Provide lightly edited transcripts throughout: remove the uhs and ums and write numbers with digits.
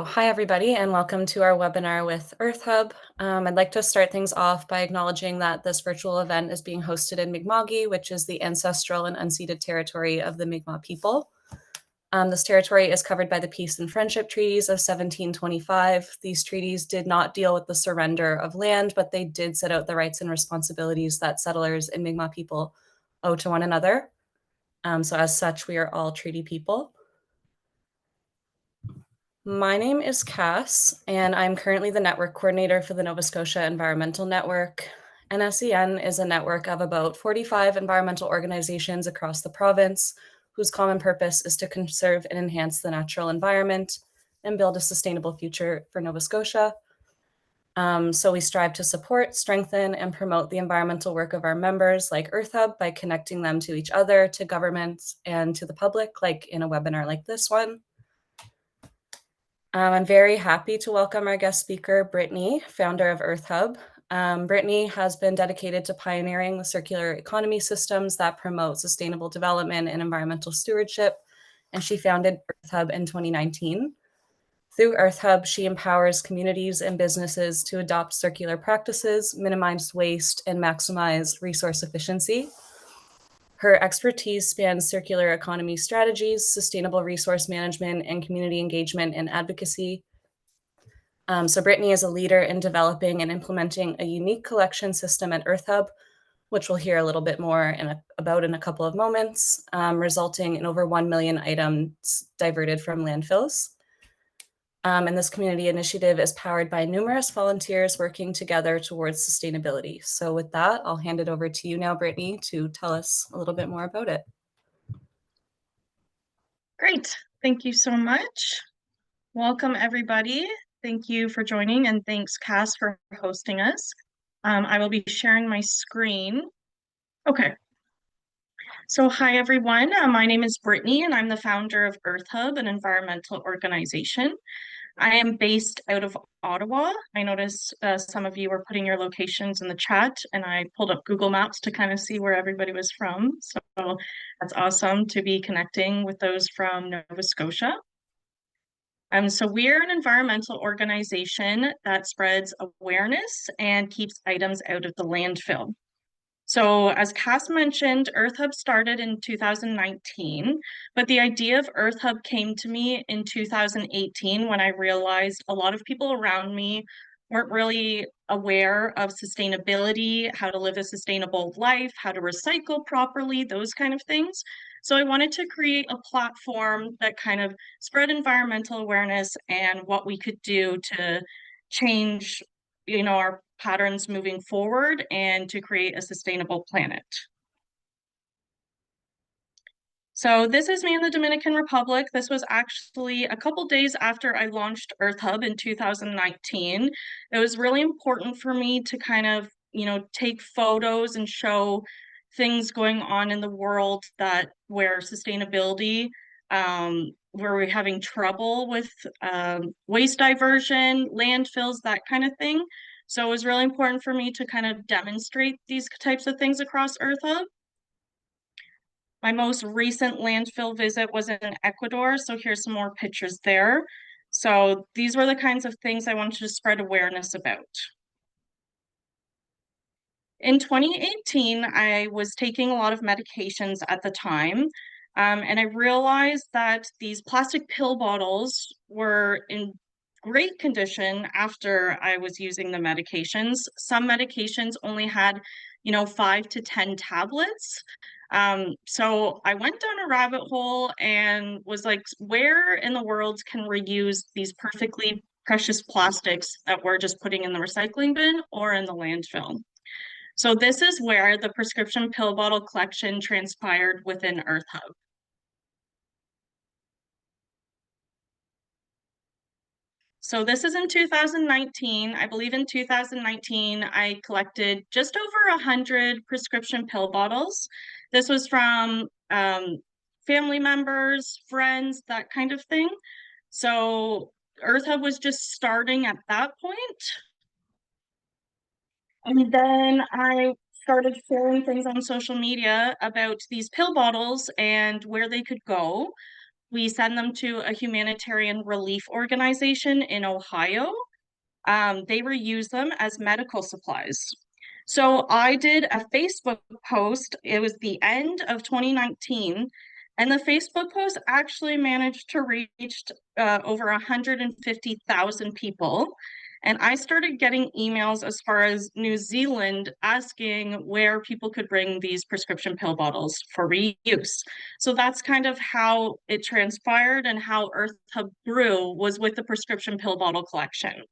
Hi, everybody, and welcome to our webinar with Earthub. I'd like to start things off by acknowledging that this virtual event is being hosted in Mi'kma'ki, which is the ancestral and unceded territory of the Mi'kmaq people. This territory is covered by the Peace and Friendship Treaties of 1725. These treaties did not deal with the surrender of land, but they did set out the rights and responsibilities that settlers and Mi'kmaq people owe to one another. So as such, we are all treaty people. My name is Cass, and I'm currently the network coordinator for the Nova Scotia Environmental Network. NSEN is a network of about 45 environmental organizations across the province, whose common purpose is to conserve and enhance the natural environment and build a sustainable future for Nova Scotia. So we strive to support, strengthen, and promote the environmental work of our members like Earthub by connecting them to each other, to governments, and to the public, like in a webinar like this one. I'm very happy to welcome our guest speaker, Brittanny, founder of Earthub. Brittanny has been dedicated to pioneering the circular economy systems that promote sustainable development and environmental stewardship, and she founded Earthub in 2019. Through Earthub, she empowers communities and businesses to adopt circular practices, minimize waste, and maximize resource efficiency. Her expertise spans circular economy strategies, sustainable resource management, and community engagement and advocacy. So Brittanny is a leader in developing and implementing a unique collection system at Earthub, which we'll hear a little bit more about in a couple of moments, resulting in over 1 million items diverted from landfills. And this community initiative is powered by numerous volunteers working together towards sustainability. So with that, I'll hand it over to you now, Brittanny, to tell us a little bit more about it. Great. Thank you so much. Welcome, everybody. Thank you for joining, and thanks, Cass, for hosting us. I will be sharing my screen. Okay. So hi, everyone. My name is Brittanny, and I'm the founder of Earthub, an environmental organization. I am based out of Ottawa. I noticed some of you were putting your locations in the chat, and I pulled up Google Maps to kind of see where everybody was from. So that's awesome to be connecting with those from Nova Scotia. So we're an environmental organization that spreads awareness and keeps items out of the landfill. So as Cass mentioned, Earthub started in 2019, but the idea of Earthub came to me in 2018 when I realized a lot of people around me weren't really aware of sustainability, how to live a sustainable life, how to recycle properly, those kind of things. So I wanted to create a platform that kind of spread environmental awareness and what we could do to change, our patterns moving forward and to create a sustainable planet. So this is me in the Dominican Republic. This was actually a couple days after I launched Earthub in 2019. It was really important for me to kind of, take photos and show things going on in the world where sustainability, where we're having trouble with waste diversion, landfills, that kind of thing. So it was really important for me to kind of demonstrate these types of things across Earthub. My most recent landfill visit was in Ecuador, so here's some more pictures there. So these were the kinds of things I wanted to spread awareness about. In 2018, I was taking a lot of medications at the time, and I realized that these plastic pill bottles were in great condition after I was using the medications. Some medications only had, 5 to 10 tablets. So I went down a rabbit hole and was like, where in the world can we use these perfectly precious plastics that we're just putting in the recycling bin or in the landfill? So this is where the prescription pill bottle collection transpired within Earthub. So this is in 2019. I believe in 2019, I collected just over 100 prescription pill bottles. This was from family members, friends, that kind of thing. So Earthub was just starting at that point. And then I started sharing things on social media about these pill bottles and where they could go. We send them to a humanitarian relief organization in Ohio. They reuse them as medical supplies. So I did a Facebook post. It was the end of 2019, and the Facebook post actually managed to reach over 150,000 people. And I started getting emails as far as New Zealand asking where people could bring these prescription pill bottles for reuse. So that's kind of how it transpired, and how Earthub grew was with the prescription pill bottle collection.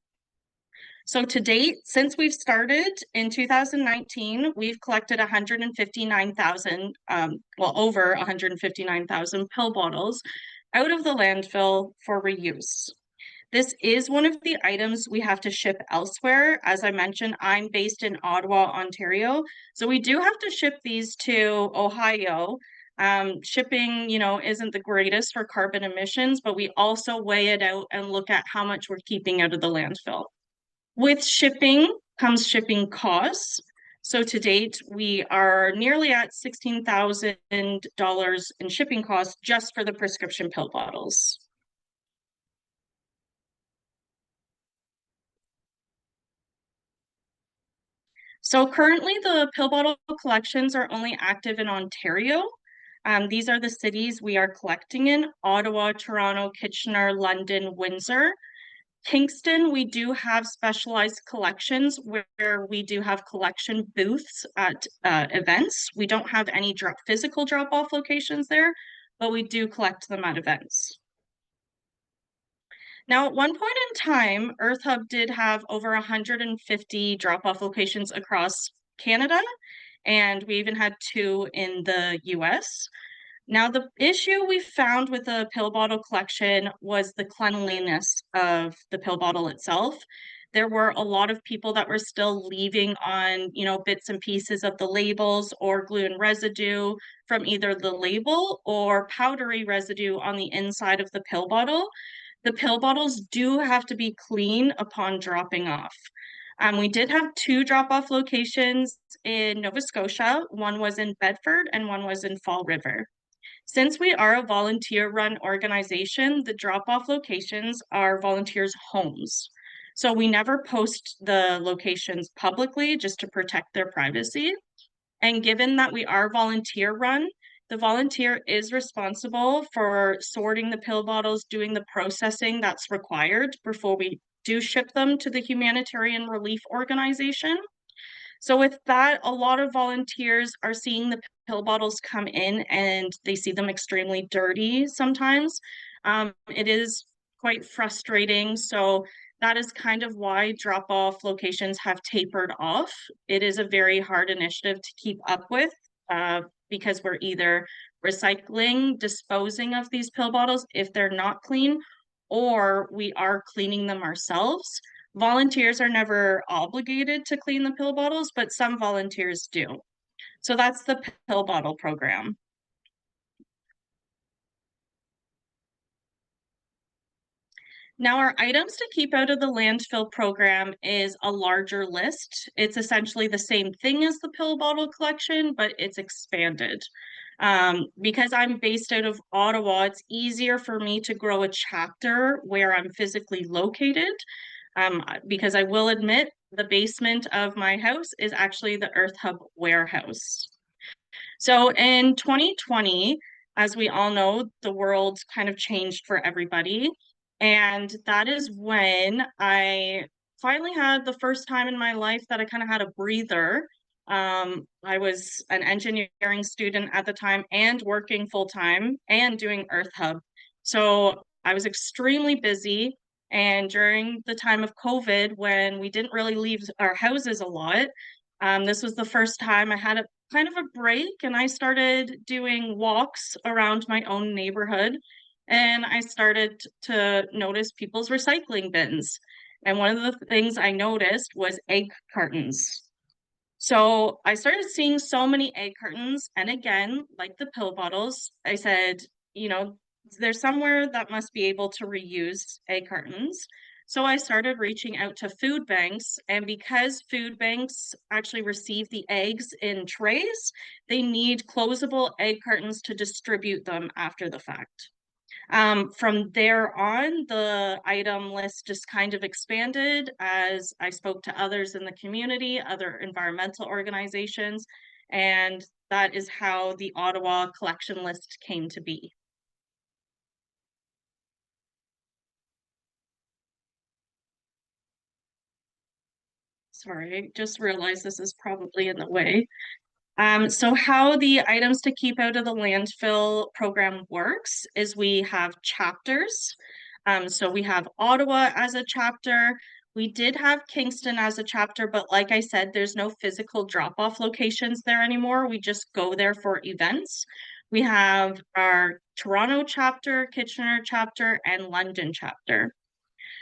So to date, since we've started in 2019, we've collected 159,000, over 159,000 pill bottles out of the landfill for reuse. This is one of the items we have to ship elsewhere. As I mentioned, I'm based in Ottawa, Ontario. So we do have to ship these to Ohio. Shipping, isn't the greatest for carbon emissions, but we also weigh it out and look at how much we're keeping out of the landfill. With shipping comes shipping costs. So to date, we are nearly at $16,000 in shipping costs just for the prescription pill bottles. So currently the pill bottle collections are only active in Ontario. These are the cities we are collecting in: Ottawa, Toronto, Kitchener, London, Windsor. Kingston, we do have specialized collections where we do have collection booths at events. We don't have any physical drop-off locations there, but we do collect them at events. Now, at one point in time, Earthub did have over 150 drop-off locations across Canada, and we even had 2 in the US. Now, the issue we found with the pill bottle collection was the cleanliness of the pill bottle itself. There were a lot of people that were still leaving on, bits and pieces of the labels, or glue and residue from either the label or powdery residue on the inside of the pill bottle. The pill bottles do have to be clean upon dropping off. We did have 2 drop-off locations in Nova Scotia. One was in Bedford and one was in Fall River. Since we are a volunteer-run organization, the drop-off locations are volunteers' homes. So we never post the locations publicly just to protect their privacy. And given that we are volunteer-run, the volunteer is responsible for sorting the pill bottles, doing the processing that's required before we do ship them to the humanitarian relief organization. So with that, a lot of volunteers are seeing the pill bottles come in and they see them extremely dirty sometimes. It is quite frustrating. So that is kind of why drop-off locations have tapered off. It is a very hard initiative to keep up with, because we're either recycling, disposing of these pill bottles if they're not clean, or we are cleaning them ourselves. Volunteers are never obligated to clean the pill bottles, but some volunteers do. So that's the pill bottle program. Now, our items to keep out of the landfill program is a larger list. It's essentially the same thing as the pill bottle collection, but it's expanded. Because I'm based out of Ottawa, it's easier for me to grow a chapter where I'm physically located. Because I will admit, the basement of my house is actually the Earthub warehouse. So in 2020, as we all know, the world kind of changed for everybody. And that is when I finally had the first time in my life that I kind of had a breather. I was an engineering student at the time and working full time and doing Earthub. So I was extremely busy. And during the time of COVID, when we didn't really leave our houses a lot, this was the first time I had a kind of a break, and I started doing walks around my own neighborhood, and I started to notice people's recycling bins. And one of the things I noticed was egg cartons. So I started seeing so many egg cartons, and again, like the pill bottles, I said, there's somewhere that must be able to reuse egg cartons. So I started reaching out to food banks, and because food banks actually receive the eggs in trays, they need closable egg cartons to distribute them after the fact. From there on, the item list just kind of expanded as I spoke to others in the community, other environmental organizations, and that is how the Ottawa collection list came to be. Sorry, I just realized this is probably in the way. So how the items to keep out of the landfill program works is we have chapters. So we have Ottawa as a chapter. We did have Kingston as a chapter, but like I said, there's no physical drop-off locations there anymore. We just go there for events. We have our Toronto chapter, Kitchener chapter, and London chapter.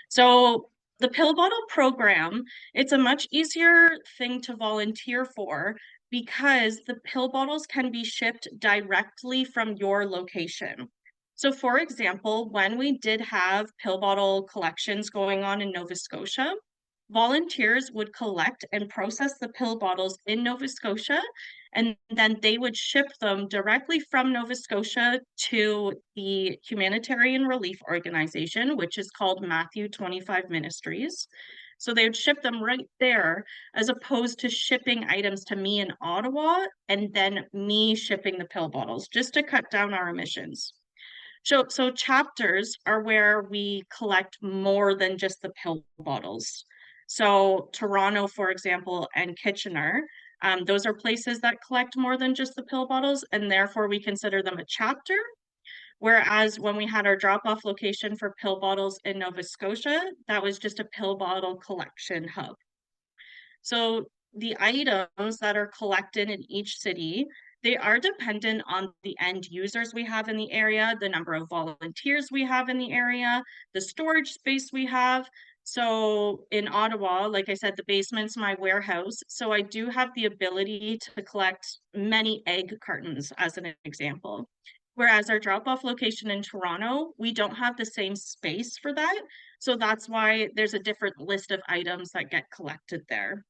So the pill bottle program, it's a much easier thing to volunteer for because the pill bottles can be shipped directly from your location. So for example, when we did have pill bottle collections going on in Nova Scotia, volunteers would collect and process the pill bottles in Nova Scotia, and then they would ship them directly from Nova Scotia to the humanitarian relief organization, which is called Matthew 25 Ministries. So they would ship them right there, as opposed to shipping items to me in Ottawa and then me shipping the pill bottles, just to cut down our emissions. So chapters are where we collect more than just the pill bottles. So Toronto, for example, and Kitchener, those are places that collect more than just the pill bottles, and therefore we consider them a chapter. Whereas when we had our drop-off location for pill bottles in Nova Scotia, that was just a pill bottle collection hub. So the items that are collected in each city, they are dependent on the end users we have in the area, the number of volunteers we have in the area, the storage space we have. So in Ottawa, like I said, the basement's my warehouse. So I do have the ability to collect many egg cartons, as an example. Whereas our drop-off location in Toronto, we don't have the same space for that. So that's why there's a different list of items that get collected there.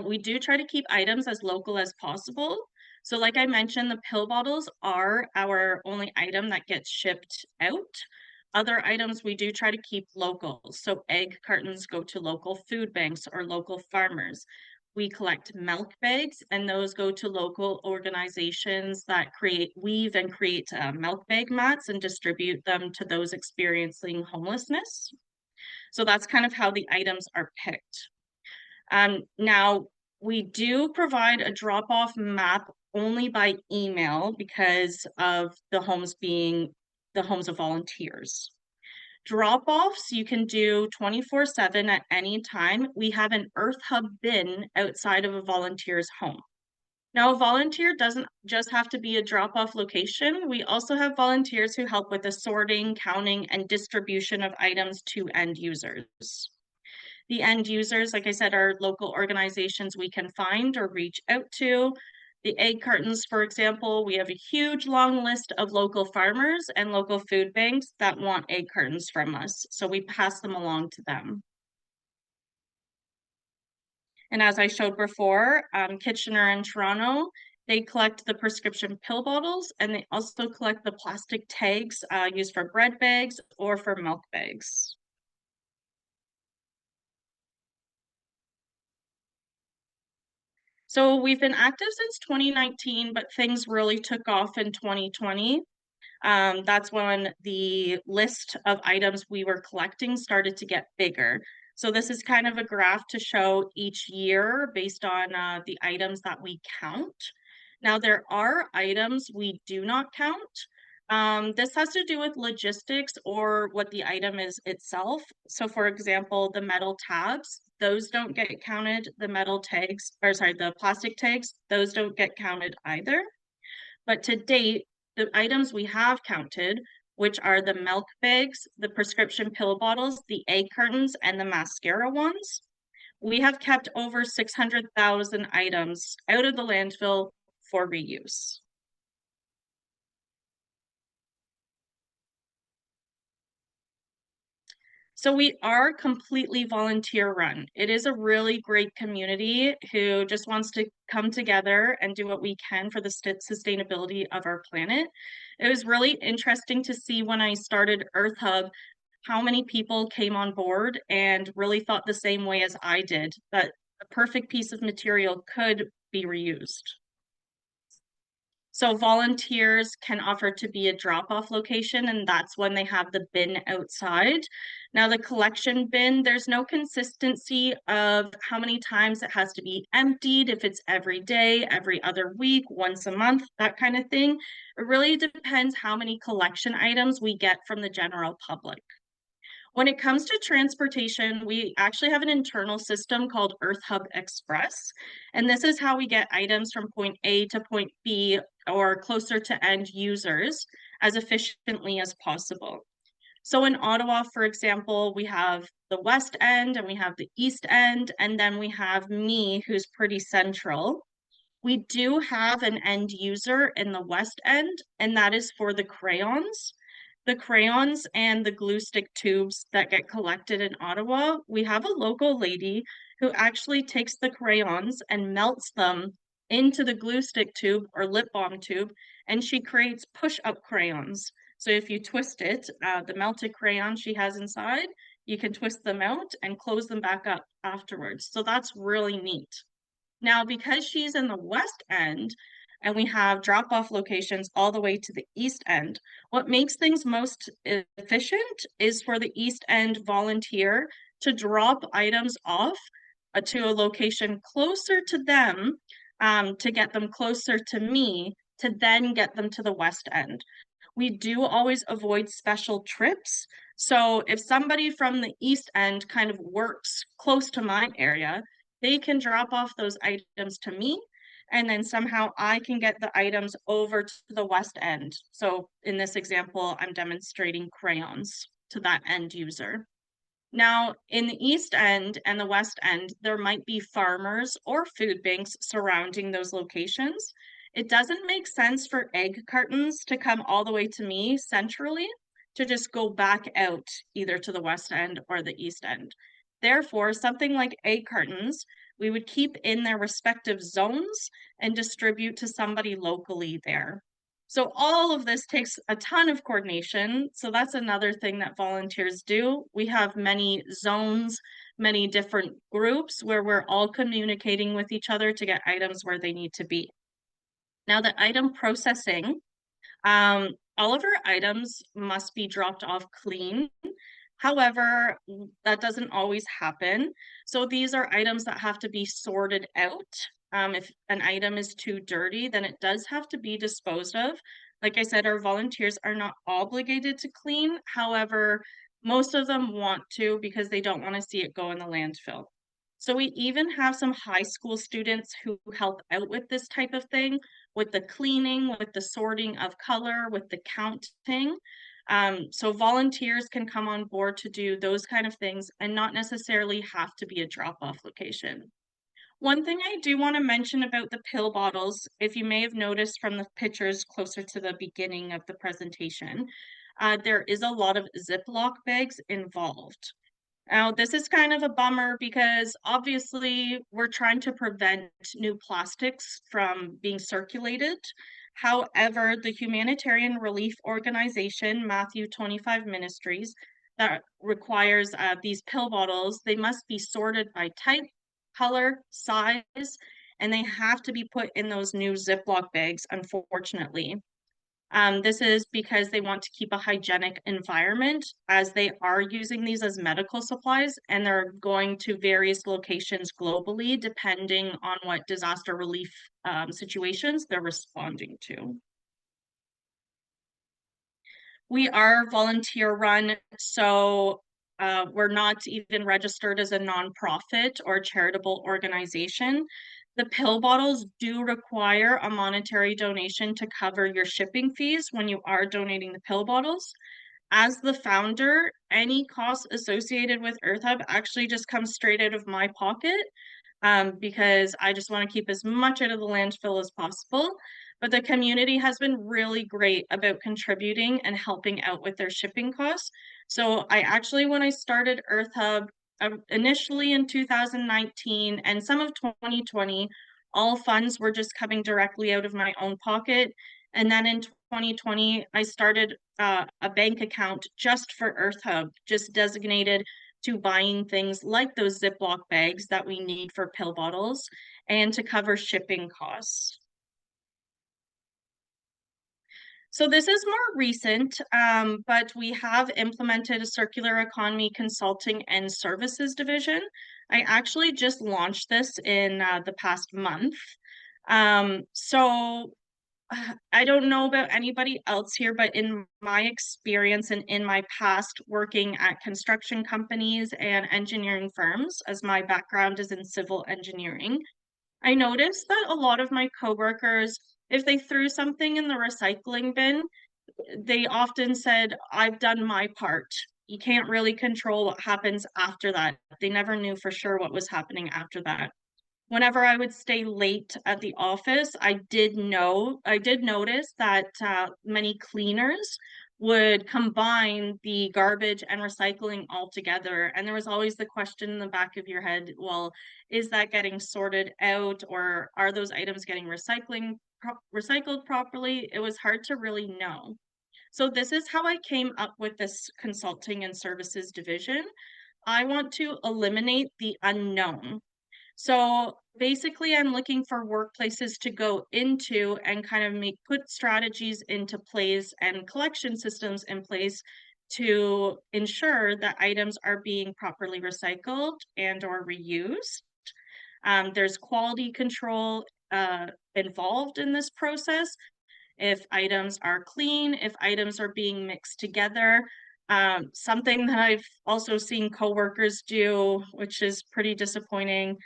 We do try to keep items as local as possible. So like I mentioned, the pill bottles are our only item that gets shipped out. Other items we do try to keep local. So egg cartons go to local food banks or local farmers. We collect milk bags, and those go to local organizations that weave and create milk bag mats and distribute them to those experiencing homelessness. So that's kind of how the items are picked. Now, we do provide a drop-off map only by email because of the homes being the homes of volunteers. Drop-offs you can do 24/7 at any time. We have an Earthub bin outside of a volunteer's home. Now, a volunteer doesn't just have to be a drop-off location. We also have volunteers who help with the sorting, counting, and distribution of items to end users. The end users, like I said, are local organizations we can find or reach out to. The egg cartons, for example, we have a huge long list of local farmers and local food banks that want egg cartons from us. So we pass them along to them. And as I showed before, Kitchener and Toronto, they collect the prescription pill bottles, and they also collect the plastic tags used for bread bags or for milk bags. So we've been active since 2019, but things really took off in 2020. That's when the list of items we were collecting started to get bigger. So this is kind of a graph to show each year based on the items that we count. Now, there are items we do not count. This has to do with logistics or what the item is itself. So for example, the metal tabs, those don't get counted. The metal tags, or sorry, the plastic tags, those don't get counted either. But to date, the items we have counted, which are the milk bags, the prescription pill bottles, the egg cartons, and the mascara ones, we have kept over 600,000 items out of the landfill for reuse. So we are completely volunteer run. It is a really great community who just wants to come together and do what we can for the sustainability of our planet. It was really interesting to see when I started Earthub how many people came on board and really thought the same way as I did, that a perfect piece of material could be reused. So volunteers can offer to be a drop-off location, and that's when they have the bin outside. Now, the collection bin, there's no consistency of how many times it has to be emptied, if it's every day, every other week, once a month, that kind of thing. It really depends how many collection items we get from the general public. When it comes to transportation, we actually have an internal system called Earthub Express, and this is how we get items from point A to point B or closer to end users as efficiently as possible. So in Ottawa, for example, we have the West End and we have the East End, and then we have me, who's pretty central. We do have an end user in the West End, and that is for the crayons. The crayons and the glue stick tubes that get collected in Ottawa, we have a local lady who actually takes the crayons and melts them into the glue stick tube or lip balm tube, and she creates push-up crayons. So if you twist it, the melted crayon she has inside, you can twist them out and close them back up afterwards. So that's really neat. Now, because she's in the West End and we have drop-off locations all the way to the East End, what makes things most efficient is for the East End volunteer to drop items off to a location closer to them, to get them closer to me, to then get them to the West End. We do always avoid special trips. So if somebody from the East End kind of works close to my area, they can drop off those items to me, and then somehow I can get the items over to the West End. So in this example, I'm demonstrating crayons to that end user. Now, in the East End and the West End, there might be farmers or food banks surrounding those locations. It doesn't make sense for egg cartons to come all the way to me centrally to just go back out either to the West End or the East End. Therefore, something like egg cartons, we would keep in their respective zones and distribute to somebody locally there. So all of this takes a ton of coordination. So that's another thing that volunteers do. We have many zones, many different groups where we're all communicating with each other to get items where they need to be. Now, the item processing, all of our items must be dropped off clean. However, that doesn't always happen. So these are items that have to be sorted out. If an item is too dirty, then it does have to be disposed of. Like I said, our volunteers are not obligated to clean. However, most of them want to because they don't want to see it go in the landfill. So we even have some high school students who help out with this type of thing, with the cleaning, with the sorting of color, with the counting. So volunteers can come on board to do those kind of things and not necessarily have to be a drop-off location. One thing I do want to mention about the pill bottles, if you may have noticed from the pictures closer to the beginning of the presentation, there is a lot of Ziploc bags involved. Now, this is kind of a bummer because obviously we're trying to prevent new plastics from being circulated. However, the humanitarian relief organization, Matthew 25 Ministries, that requires these pill bottles, they must be sorted by type, color, size, and they have to be put in those new Ziploc bags, unfortunately. This is because they want to keep a hygienic environment as they are using these as medical supplies and they're going to various locations globally depending on what disaster relief situations they're responding to. We are volunteer run, so we're not even registered as a nonprofit or charitable organization. The pill bottles do require a monetary donation to cover your shipping fees when you are donating the pill bottles. As the founder, any costs associated with Earthub actually just comes straight out of my pocket, because I just want to keep as much out of the landfill as possible. But the community has been really great about contributing and helping out with their shipping costs. So I actually, when I started Earthub, initially in 2019 and some of 2020, all funds were just coming directly out of my own pocket. And then in 2020, I started a bank account just for Earthub, just designated to buying things like those Ziploc bags that we need for pill bottles and to cover shipping costs. So this is more recent, but we have implemented a circular economy consulting and services division. I actually just launched this in the past month. So I don't know about anybody else here, but in my experience and in my past working at construction companies and engineering firms, as my background is in civil engineering, I noticed that a lot of my coworkers, if they threw something in the recycling bin, they often said, I've done my part. You can't really control what happens after that. They never knew for sure what was happening after that. Whenever I would stay late at the office, I did notice that many cleaners would combine the garbage and recycling all together. And there was always the question in the back of your head, well, is that getting sorted out, or are those items getting recycled properly? It was hard to really know. So this is how I came up with this consulting and services division. I want to eliminate the unknown. So basically, I'm looking for workplaces to go into and kind of put strategies into place and collection systems in place to ensure that items are being properly recycled and or reused. There's quality control involved in this process. If items are clean, if items are being mixed together. Something that I've also seen coworkers do, which is pretty disappointing,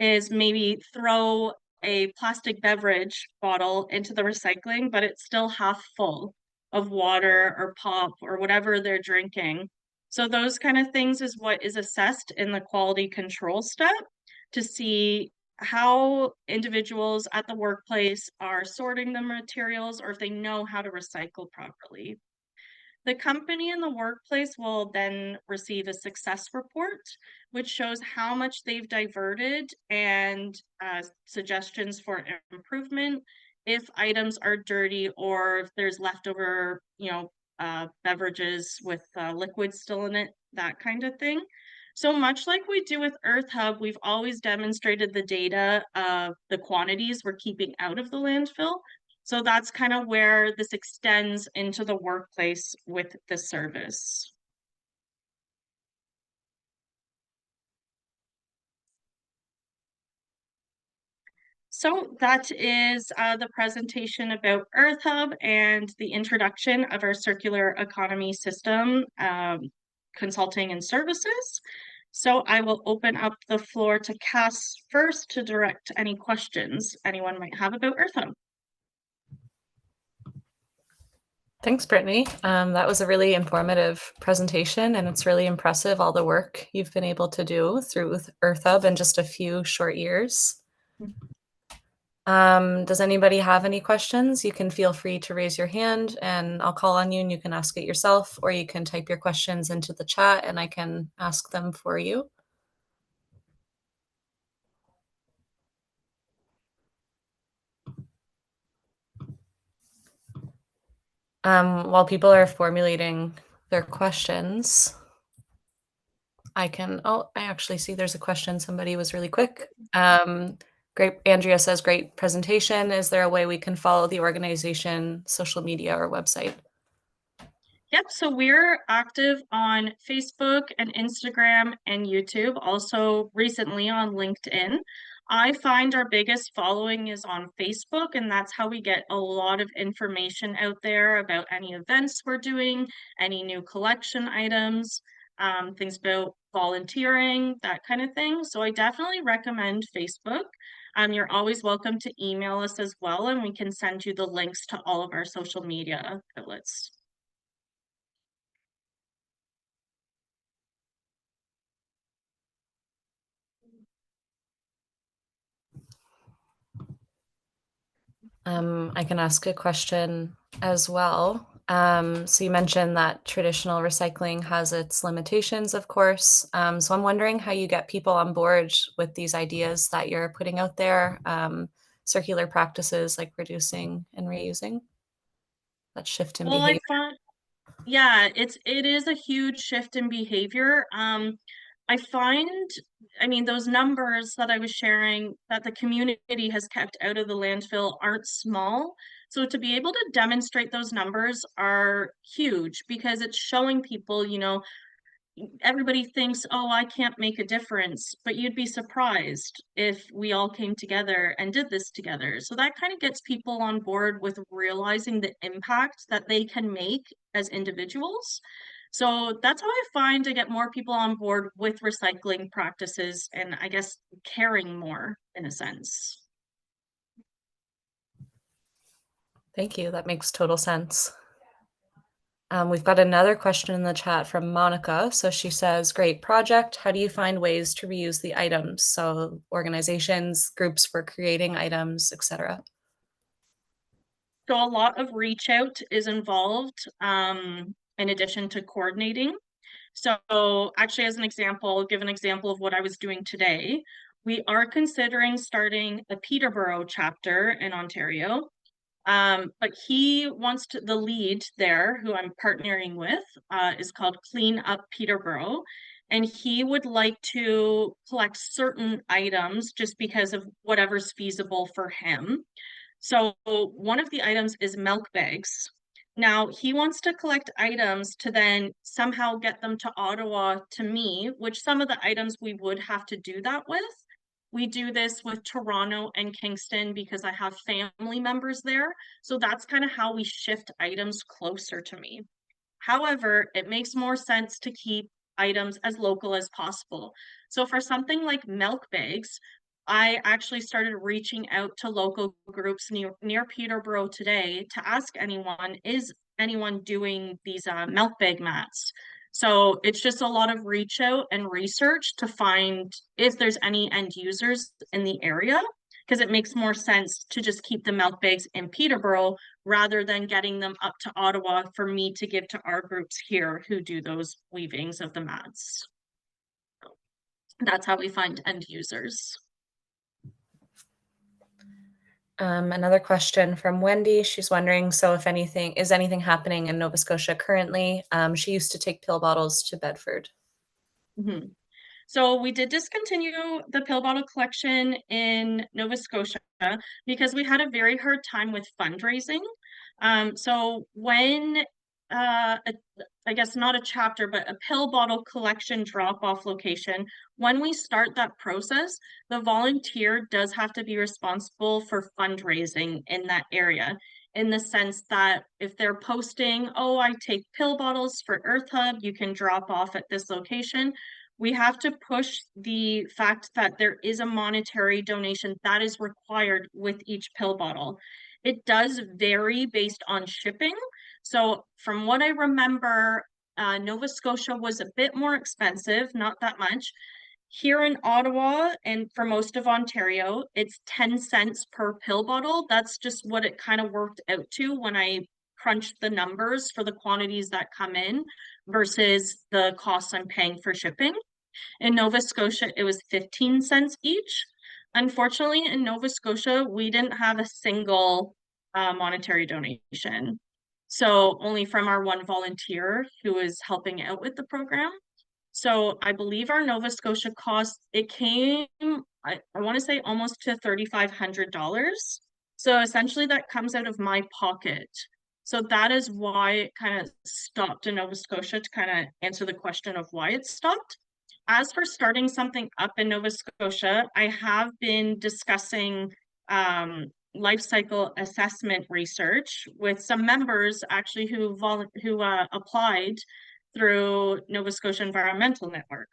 is maybe throw a plastic beverage bottle into the recycling, but it's still half full of water or pop or whatever they're drinking. So those kind of things is what is assessed in the quality control step to see how individuals at the workplace are sorting the materials or if they know how to recycle properly. The company and the workplace will then receive a success report, which shows how much they've diverted and suggestions for improvement if items are dirty or if there's leftover, beverages with liquids still in it, that kind of thing. So much like we do with Earthub, we've always demonstrated the data of the quantities we're keeping out of the landfill. So that's kind of where this extends into the workplace with the service. So that is the presentation about Earthub and the introduction of our circular economy system, consulting and services. So I will open up the floor to Cass first to direct any questions anyone might have about Earthub. Thanks, Brittany. That was a really informative presentation, and it's really impressive all the work you've been able to do through Earthub in just a few short years. Does anybody have any questions? You can feel free to raise your hand and I'll call on you and you can ask it yourself, or you can type your questions into the chat and I can ask them for you. While people are formulating their questions, I actually see there's a question. Somebody was really quick. Great. Andrea says, great presentation. Is there a way we can follow the organization, social media or website? Yep, so we're active on Facebook and Instagram and YouTube, also recently on LinkedIn. I find our biggest following is on Facebook, and that's how we get a lot of information out there about any events we're doing, any new collection items, things about volunteering, that kind of thing. So I definitely recommend Facebook. You're always welcome to email us as well, and we can send you the links to all of our social media outlets. I can ask a question as well. So you mentioned that traditional recycling has its limitations, of course. So I'm wondering how you get people on board with these ideas that you're putting out there, circular practices like reducing and reusing, that shift in Well, I behavior. find, yeah, it is a huge shift in behavior. I find, I mean, those numbers that I was sharing that the community has kept out of the landfill aren't small. So to be able to demonstrate those numbers are huge because it's showing people, everybody thinks, oh, I can't make a difference, but you'd be surprised if we all came together and did this together. So that kind of gets people on board with realizing the impact that they can make as individuals. So that's how I find to get more people on board with recycling practices and I guess caring more in a sense. Thank you. That makes total sense. We've got another question in the chat from Monica. So she says, great project. How do you find ways to reuse the items? So organizations, groups for creating items, etc. So a lot of reach out is involved in addition to coordinating. So actually, as an example, I'll give an example of what I was doing today. We are considering starting a Peterborough chapter in Ontario. But he wants to, the lead there, who I'm partnering with, is called Clean Up Peterborough. And he would like to collect certain items just because of whatever's feasible for him. So one of the items is milk bags. Now he wants to collect items to then somehow get them to Ottawa to me, which some of the items we would have to do that with. We do this with Toronto and Kingston because I have family members there. So that's kind of how we shift items closer to me. However, it makes more sense to keep items as local as possible. So for something like milk bags, I actually started reaching out to local groups near Peterborough today to ask anyone, is anyone doing these milk bag mats? So it's just a lot of reach out and research to find if there's any end users in the area, because it makes more sense to just keep the milk bags in Peterborough rather than getting them up to Ottawa for me to give to our groups here who do those weavings of the mats. That's how we find end users. Another question from Wendy. She's wondering, so if anything, is anything happening in Nova Scotia currently? She used to take pill bottles to Bedford. Mm-hmm. So we did discontinue the pill bottle collection in Nova Scotia because we had a very hard time with fundraising. So when I guess not a chapter, but a pill bottle collection drop-off location, when we start that process, the volunteer does have to be responsible for fundraising in that area. In the sense that if they're posting, oh, I take pill bottles for Earthub, you can drop off at this location, we have to push the fact that there is a monetary donation that is required with each pill bottle. It does vary based on shipping. So from what I remember, Nova Scotia was a bit more expensive, not that much. Here in Ottawa and for most of Ontario, it's 10 cents per pill bottle. That's just what it kind of worked out to when I crunched the numbers for the quantities that come in versus the costs I'm paying for shipping. In Nova Scotia, it was 15 cents each. Unfortunately, in Nova Scotia, we didn't have a single monetary donation. So only from our one volunteer who is helping out with the program. So I believe our Nova Scotia cost, it came, I want to say almost to $3,500. So essentially that comes out of my pocket. So that is why it kind of stopped in Nova Scotia to kind of answer the question of why it stopped. As for starting something up in Nova Scotia, I have been discussing life cycle assessment research with some members actually who applied through Nova Scotia Environmental Network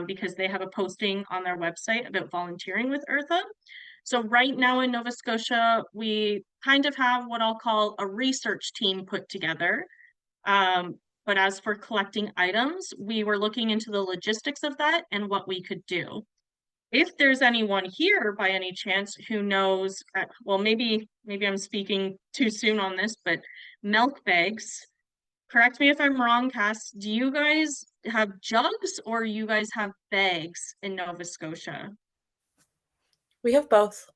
because they have a posting on their website about volunteering with Earthub. So right now in Nova Scotia, we kind of have what I'll call a research team put together. But as for collecting items, we were looking into the logistics of that and what we could do. If there's anyone here by any chance who knows, well, maybe I'm speaking too soon on this, but milk bags correct me if I'm wrong, Cass, do you guys have jugs or you guys have bags in Nova Scotia? We have both.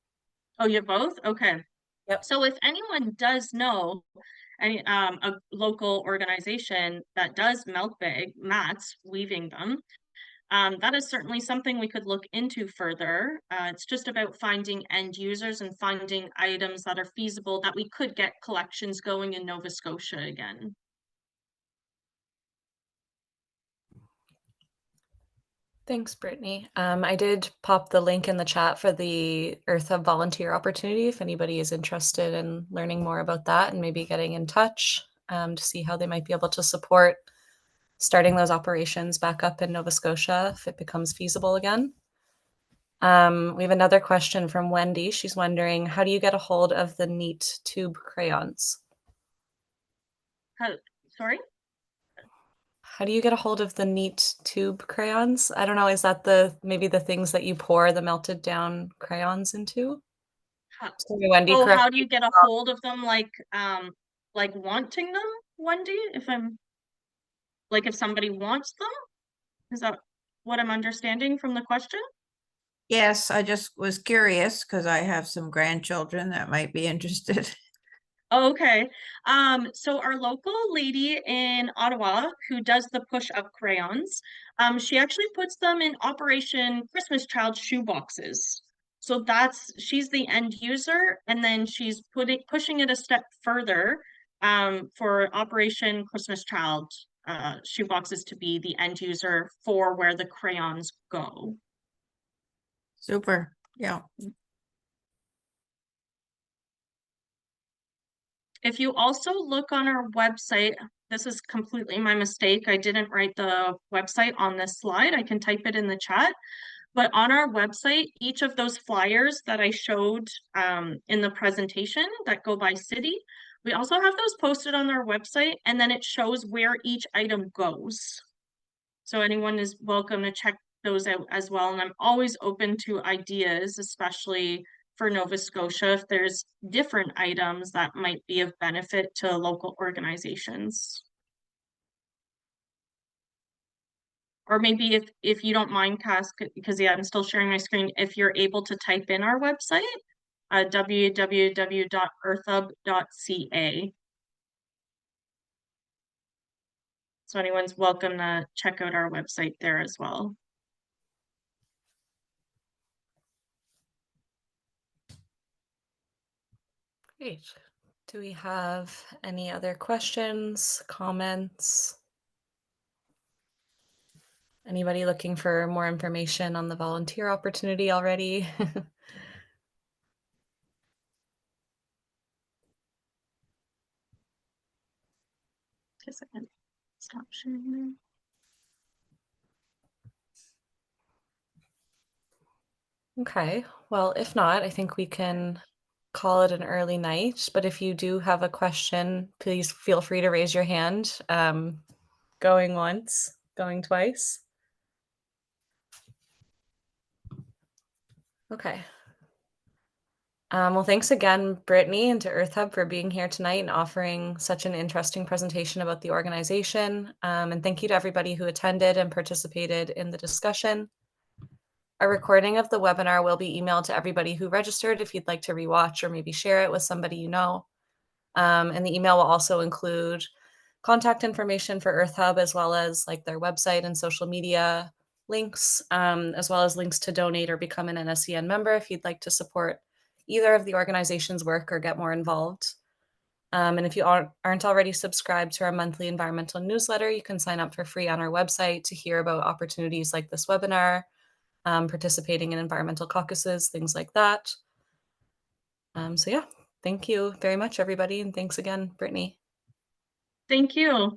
Oh, you have both? Okay. Yep. So if anyone does know any a local organization that does milk bag mats, weaving them, that is certainly something we could look into further. It's just about finding end users and finding items that are feasible that we could get collections going in Nova Scotia again. Thanks, Brittany. I did pop the link in the chat for the Earthub volunteer opportunity if anybody is interested in learning more about that and maybe getting in touch to see how they might be able to support starting those operations back up in Nova Scotia if it becomes feasible again. We have another question from Wendy. She's wondering, how do you get a hold of the neat tube crayons? Sorry? How do you get a hold of the neat tube crayons? I don't know. Is that maybe the things that you pour the melted down crayons into? How, Sorry, Wendy, oh, correct how do me. you get a hold of them like wanting them, Wendy? If I'm like if somebody wants them? Is that what I'm understanding from the question? Yes, I just was curious because I have some grandchildren that might be interested. Oh, okay. So our local lady in Ottawa who does the push-up crayons, she actually puts them in Operation Christmas Child shoe boxes. So she's the end user, and then she's pushing it a step further, for Operation Christmas Child shoe boxes to be the end user for where the crayons go. Super. Yeah. If you also look on our website, this is completely my mistake. I didn't write the website on this slide. I can type it in the chat. But on our website, each of those flyers that I showed in the presentation that go by city, we also have those posted on our website, and then it shows where each item goes. So anyone is welcome to check those out as well. And I'm always open to ideas, especially for Nova Scotia, if there's different items that might be of benefit to local organizations. Or maybe if you don't mind, Cass, because yeah, I'm still sharing my screen, if you're able to type in our website, www.earthub.ca. So anyone's welcome to check out our website there as well. Great. Do we have any other questions, comments? Anybody looking for more information on the volunteer opportunity already? Just a second. Stop sharing. Okay, well, if not, I think we can call it an early night. But if you do have a question, please feel free to raise your hand. Going once, going twice. Okay. Well, thanks again, Brittany, and to Earthub for being here tonight and offering such an interesting presentation about the organization. And thank you to everybody who attended and participated in the discussion. A recording of the webinar will be emailed to everybody who registered if you'd like to rewatch or maybe share it with somebody you know. And the email will also include contact information for Earthub, as well as like their website and social media links, as well as links to donate or become an NSCN member if you'd like to support either of the organization's work or get more involved. And if you aren't already subscribed to our monthly environmental newsletter, you can sign up for free on our website to hear about opportunities like this webinar, participating in environmental caucuses, things like that. So yeah, thank you very much, everybody. And thanks again, Brittany. Thank you.